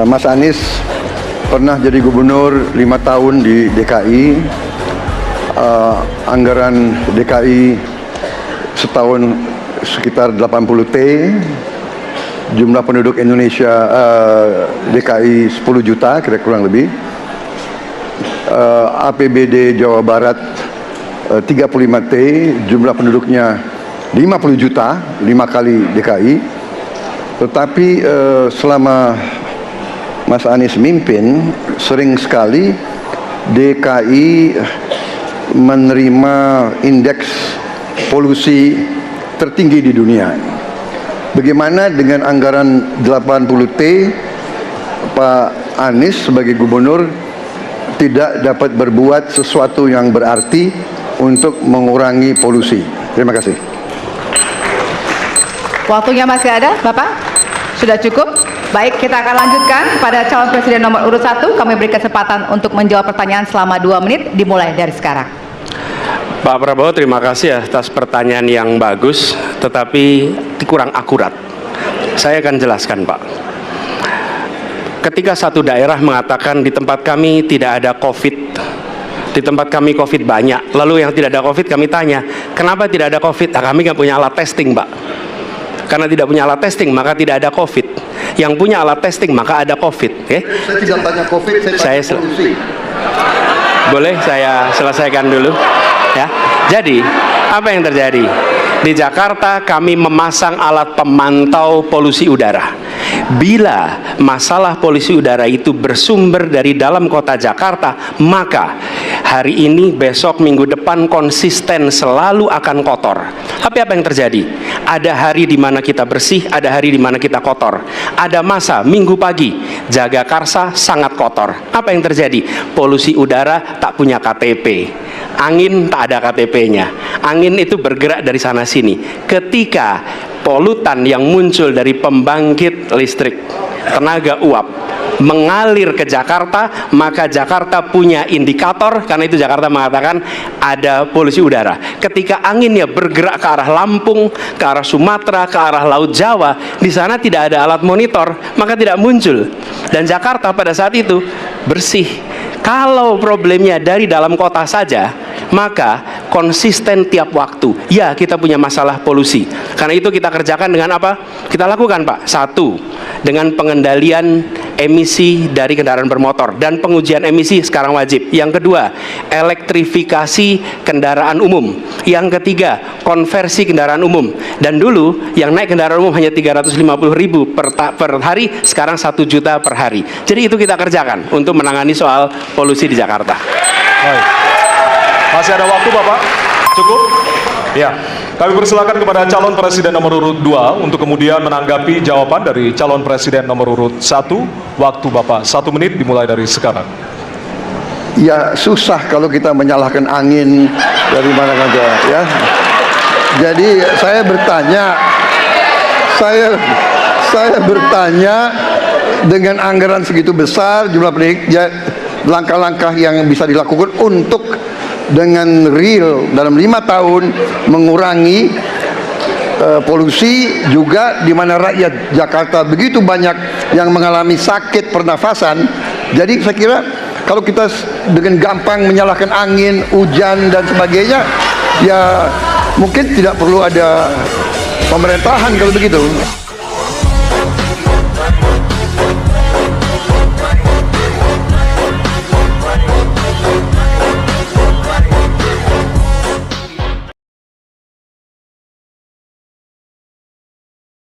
Mas Anies pernah jadi gubernur 5 tahun di DKI. Anggaran DKI setahun sekitar 80 T. Jumlah penduduk Indonesia DKI 10 juta kira kurang lebih. APBD Jawa Barat 35 T, jumlah penduduknya 50 juta, 5 kali DKI. Tetapi selama Mas Anies mimpin, sering sekali DKI menerima indeks polusi tertinggi di dunia. Bagaimana dengan anggaran 80 T, Pak Anies sebagai gubernur tidak dapat berbuat sesuatu yang berarti untuk mengurangi polusi? Terima kasih. Waktunya masih ada, Bapak? Sudah cukup? Baik, kita akan lanjutkan pada calon presiden nomor urut 1. Kami beri kesempatan untuk menjawab pertanyaan selama 2 menit, dimulai dari sekarang. Pak Prabowo, terima kasih atas pertanyaan yang bagus, tetapi kurang akurat. Saya akan jelaskan, Pak. Ketika satu daerah mengatakan di tempat kami tidak ada COVID, di tempat kami COVID banyak, lalu yang tidak ada COVID kami tanya, kenapa tidak ada COVID? Nah, kami nggak punya alat testing, Pak. Karena tidak punya alat testing, maka tidak ada COVID. Yang punya alat testing, maka ada COVID. Okay? Saya tidak tanya COVID, saya tanya polusi. Boleh saya selesaikan dulu? Ya. Jadi, apa yang terjadi? Di Jakarta kami memasang alat pemantau polusi udara. Bila masalah polusi udara itu bersumber dari dalam kota Jakarta, maka hari ini, besok, minggu depan konsisten selalu akan kotor. Tapi apa yang terjadi? Ada hari di mana kita bersih, ada hari di mana kita kotor. Ada masa minggu pagi Jagakarsa sangat kotor. Apa yang terjadi? Polusi udara tak punya KTP. Angin tak ada KTP-nya. Angin itu bergerak dari sana sini. Ketika polutan yang muncul dari pembangkit listrik tenaga uap mengalir ke Jakarta, maka Jakarta punya indikator, karena itu Jakarta mengatakan ada polusi udara. Ketika anginnya bergerak ke arah Lampung, ke arah Sumatera, ke arah Laut Jawa, di sana tidak ada alat monitor, maka tidak muncul. Dan Jakarta pada saat itu bersih. Kalau problemnya dari dalam kota saja, maka konsisten tiap waktu. Ya, kita punya masalah polusi. Karena itu kita kerjakan dengan apa? Kita lakukan, Pak. 1, dengan pengendalian emisi dari kendaraan bermotor dan pengujian emisi sekarang wajib. Yang kedua, elektrifikasi kendaraan umum. Yang ketiga, konversi kendaraan umum. Dan dulu yang naik kendaraan umum hanya 350.000 per hari, sekarang 1 juta per hari. Jadi itu kita kerjakan untuk menangani soal polusi di Jakarta. Baik. Masih ada waktu, Bapak? Cukup? Ya. Kami persilakan kepada calon presiden nomor urut 2 untuk kemudian menanggapi jawaban dari calon presiden nomor urut 1. Waktu Bapak 1 menit dimulai dari sekarang. Ya, susah kalau kita menyalahkan angin dari mana saja, ya. Jadi saya bertanya dengan anggaran segitu besar, jumlah penduduk, ya, langkah-langkah yang bisa dilakukan untuk dengan real dalam 5 tahun mengurangi polusi, juga di mana rakyat Jakarta begitu banyak yang mengalami sakit pernafasan. Jadi saya kira kalau kita dengan gampang menyalahkan angin, hujan dan sebagainya, ya mungkin tidak perlu ada pemerintahan kalau begitu.